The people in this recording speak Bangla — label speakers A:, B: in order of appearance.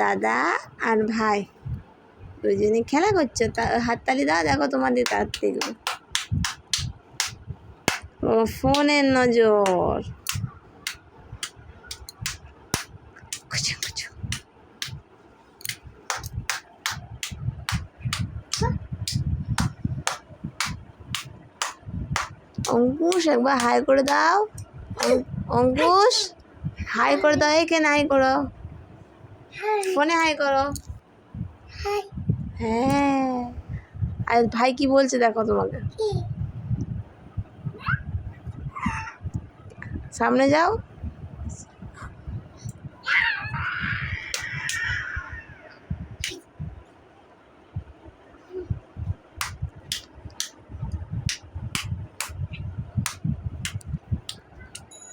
A: দাদা আর ভাই দুজনে খেলা করছো। হাততালি দাও, দেখো তোমাদের তাড়াতাড়ি। ও ফোনের নজর। অঙ্কুশ একবার হাই করে দাও। অঙ্কুশ হাই করে দাও। এখানে হাই করো, ফোনে হাই করো। হ্যাঁ, আর ভাই কি বলছে দেখো তোমাকে। সামনে যাও।